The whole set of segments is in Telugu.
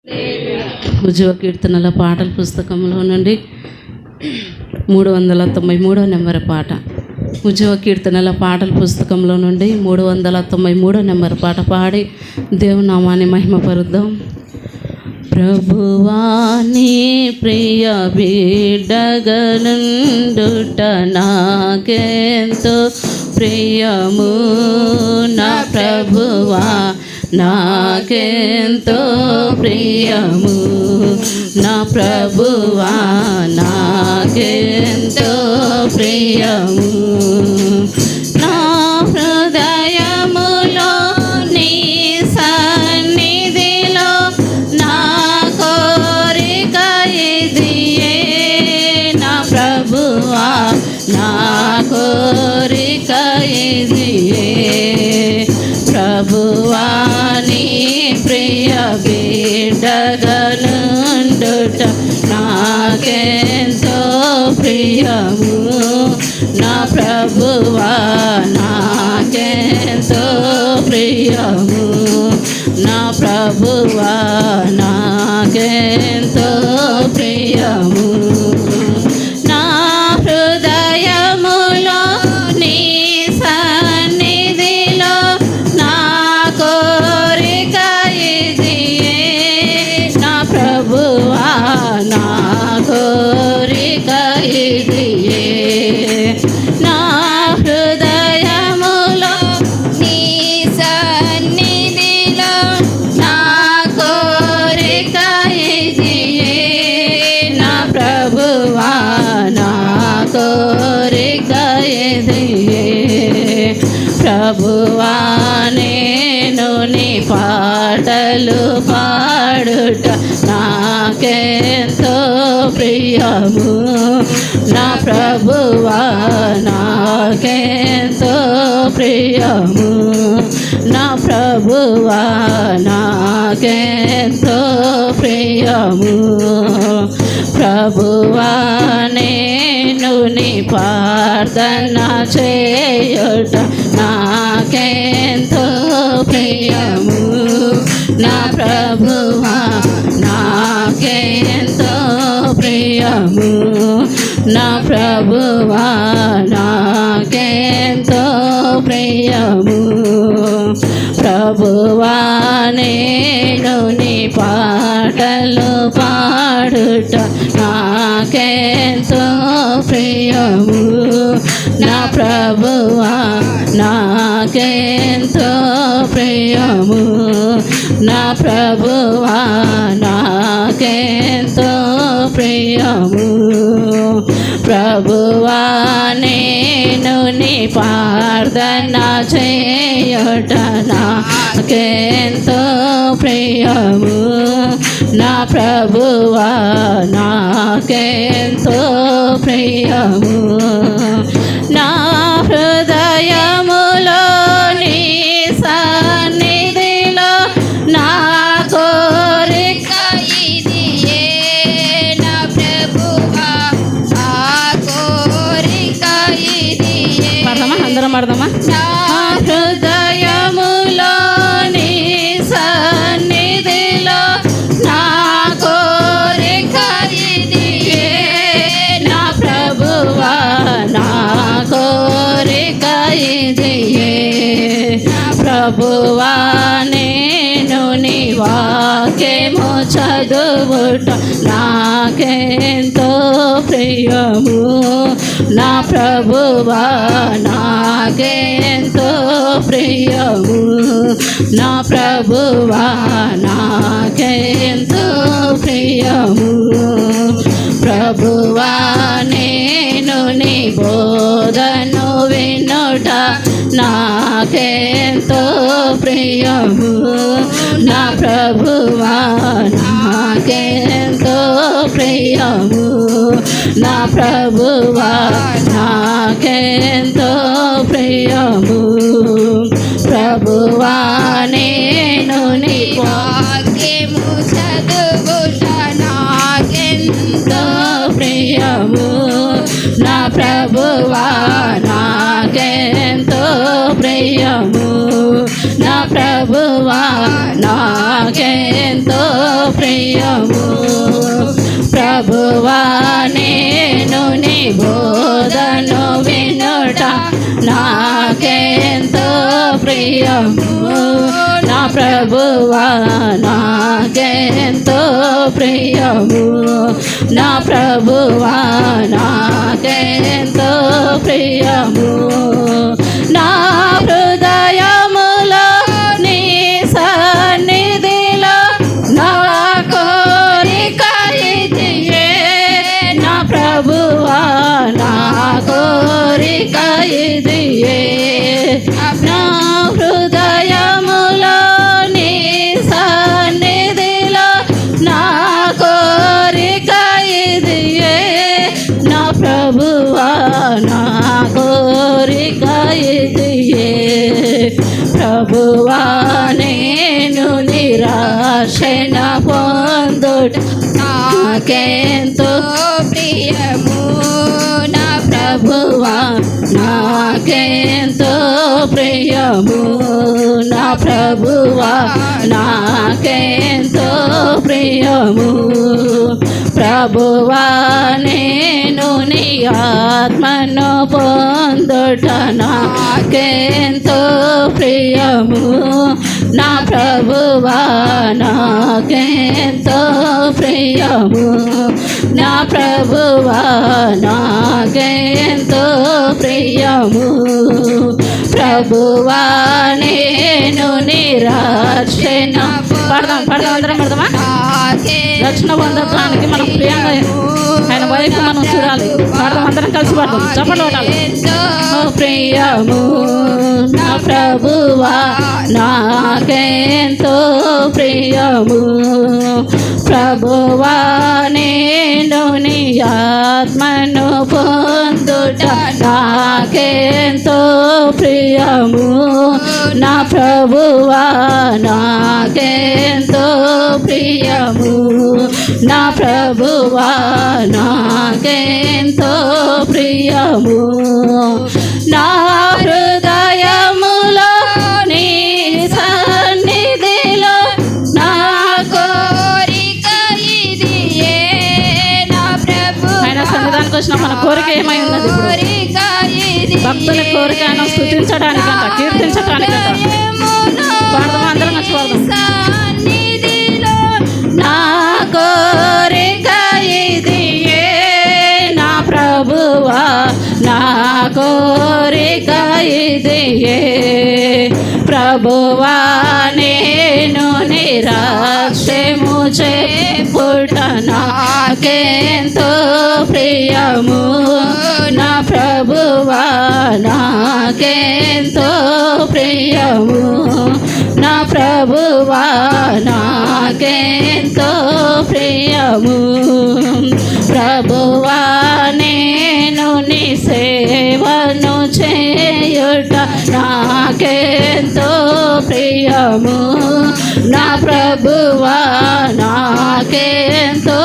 ఉజ్జీవ కీర్తనల పాటల పుస్తకంలో నుండి 393 నెంబర్ పాట. ఉజ్జీవ కీర్తనల పాటల పుస్తకంలో నుండి 393 నెంబర్ పాట పాడి దేవుని నామాన్ని మహిమపరుద్దాం. ప్రభువా నీ ప్రియ బిడ్డగనుండుట నాకెంతో ప్రియము, నా ప్రభువా నాకెంతో ప్రియము, నా ప్రభువా నాకెంతో ప్రియము. నా హృదయములో నీ సన్నిధిలో నా కోరిక ఇదియే, నా ప్రభువా నా కోరిక ఇదియే. ప్రభువా నీ ప్రియ బిడ్డగనుండుట నాకెంతో ప్రియము, నా ప్రభువా నాకెంతో ప్రియము, నా ప్రభువా నాకెంతో ప్రియము. నా హృదయములో నీ సన్నిధిలో నా కోరిక ఇదియే, నా ప్రభువా నా కోరిక ఇదియే. నా హృదయములో నీ సన్నిధిలో నా కోరిక ఇదియే, నా ప్రభువా నా కోరిక ఇదియే. ప్రభువా నేను నీ పాటలు పాడుట నాకెంతో ప్రియము, నా ప్రభువా నాకెంతో ప్రియము, నా ప్రభువా నాకెంతో ప్రియము. ప్రభువా నేను నీ ప్రార్థన చేయుట నాకెంతో ప్రియము, నా ప్రభువా నాకెంతో ప్రియము, నా ప్రభువా నాకెంతో ప్రియము. ప్రభువా నేను నీ పాటలు పాడుట నాకెంతో ప్రియము, నా ప్రభువా నాకెంతో ప్రియము, నా ప్రభువా నాకెంతో ప్రియము. ప్రభువా నేను నీ ప్రార్థన చేయుట నాకెంతో ప్రియము, నా ప్రభువా నాకెంతో ప్రియము. నా హృదయములో నీ సన్నిధిలో నా కోరిక ఇదియే, నా ప్రభువా నా కోరిక ఇదియే. పడదామా, అందరం పడదామా. నా హృదయములో నీ సన్నిధిలో నా కోరిక ఇదియే, నా ప్రభువా నా కోరిక ఇదియే. ప్రభువా నేను నీ వాక్యము చదువుట నాకెంతో ప్రియము, నా ప్రభువా నాకెంతో ప్రియము, నా ప్రభువా నాకెంతో ప్రియము. ప్రభువా నేను నీ బోధను వినుట నాకెంతో ప్రియము, నా ప్రభువా నాకెంతో ప్రియము, నా ప్రభువా నాకెంతో ప్రియము. ప్రభువా నేను నీ వాక్యము చదువుట నాకెంతో ప్రియము, నా ప్రభువా నాకెంతో ప్రియము, నా ప్రభువా నాకెంతో ప్రియము. ప్రభువా నేను నీ బోధను వినుట నాకెంతో ప్రియము. నా ప్రభువా నాకెంతో ప్రియము. నా ప్రభువా నాకెంతో ప్రియము. నా హృదయములో నీ సన్నిధిలో నా కోరిక ఇదియే. నా ప్రభువా నా కోరిక ఇదియే. నా హృదయములో నీ సన్నిధిలో నా కోరిక ఇదియే. నా ప్రభువా నా కోరిక ఇదియే. ప్రభువా నేను నిరాశన పొందుట నాకెంతో ప్రియము. నా ప్రభువా నాకెంతో ప్రియము. నా ప్రభువా నాకెంతో ప్రియము. ప్రభువా నేను నీ ఆత్మను పొందుట నాకెంతో ప్రియము. నా ప్రభువా నాకెంతో ప్రియము. నా ప్రభువా నాకెంతో ప్రియము. ప్రభువా నేను నిరాశన పడదాం అందరం పడదామా? రక్షణ పొందడానికి మనం ప్రియంగా ఆయన వైపు మనం చూడాలి. పడదాం అందరం కలిసి పడదాం. చప్పట్లు కొట్టాలి. ప్రియము నా ప్రభువా నాకెంతో ప్రియము. ప్రభువా నేను నీ ఆత్మను పొందుట నాకెంతో ప్రియము. నా ప్రభువా నాకెంతో ప్రియము. నా ప్రభువా నాకెంతో ప్రియము. నా హృదయములో నీ సన్నిధిలో నా కోరిక ఇదియే. నా ప్రభు ఆయన సన్నిధానికి వచ్చిన మన కోరిక ఏమై ఉన్నది? భక్తుల కోరిక ఆయన స్తుతించడానికంట, కీర్తించడానికంట. పాడదాం అందరం వచ్చి పాడదాం. నా కోరిక ఇదియే. నా ప్రభువా నా కోరిక ఇదియే. ప్రభువా నేను నిరాశము చెప్పుట నాకెంతో ప్రియము. నా ప్రభువా నాకెంతో ప్రియము. నా ప్రభువా నాకెంతో ప్రియము. ప్రభువా నేను నీ సేవను చేయుట నాకెంతో ప్రియము. నా ప్రభువా నాకెంతో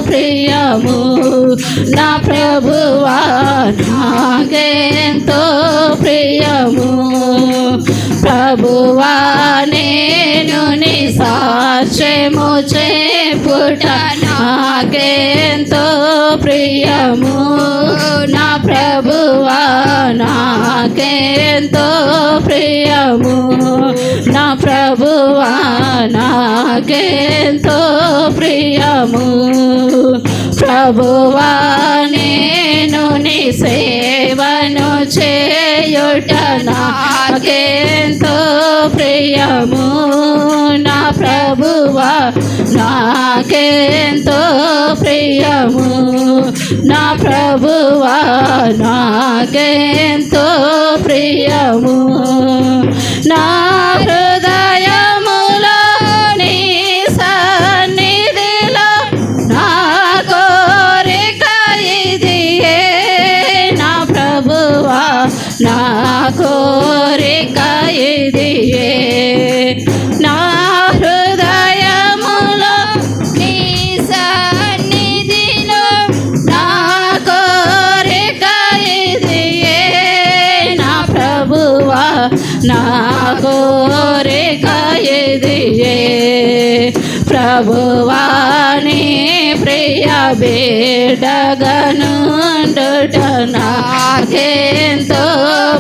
ప్రియము. నా ప్రభువా నాకెంతో ప్రియము. ప్రభువా నేను నీ సాక్ష్యము చెప్పుట నాకెంతో ప్రియము. నా ప్రభువా నాకెంతో ప్రియము. నా ప్రభువా నాకెంతో ప్రియము. ప్రభువా నేను నీ సేవను చేయుట నాకెంతో ప్రియము. నా ప్రభువా నాకెంతో ప్రియము. నా ప్రభువా నాకెంతో ప్రియము. నా హృదయములో నీ సన్నిధిలో నా కోరిక ఇదియే. నా ప్రభువా నా కోరిక ఇదియే. నా హృదయములో నీ సన్నిధిలో నా కోరిక ఇదియే. నా ప్రభువా నా కోరిక ఇదియే ప్రభువాని ప్రియ బిడ్డగనుండుట నాకెంతో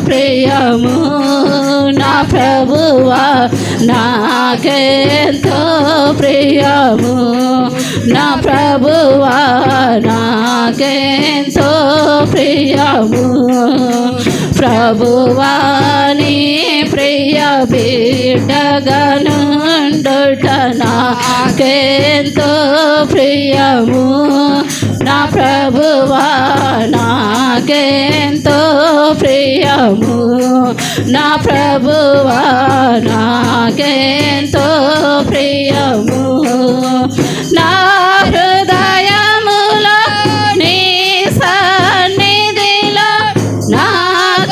ప్రియము నా ప్రభువా నాకెంతో ప్రియము నా ప్రభువా నాకెంతో ప్రియము ప్రభువాని ప్రియ బిడ్డగనుండుట నాకెంతో ప్రియము నా ప్రభువా నాకెంతో ప్రియము నా ప్రభువా నాకెంతో ప్రియము నా హృదయములో నీ సన్నిధిలో నా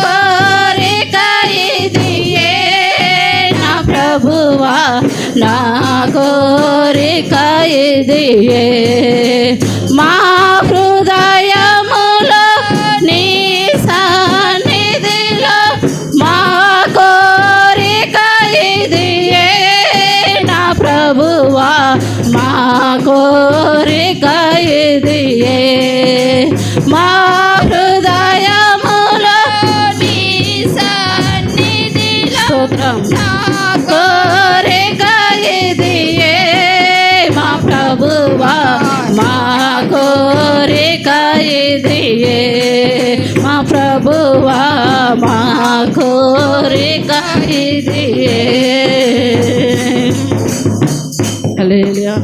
కోరిక ఇదియే నా ప్రభువా నా కోరిక ఇదియే మా హృదయములో నీ సన్నిధిలో మా కోరిక ఇదియే నా ప్రభువా మా కోరిక ఇదియే మా హృదయములో నీ సన్నిధిలో నా కోరిక ఇదియే మా ప్రభువా మా కోరిక ఇదియే మా ప్రభువా మా కోరిక ఇదియే హల్లెలూయా.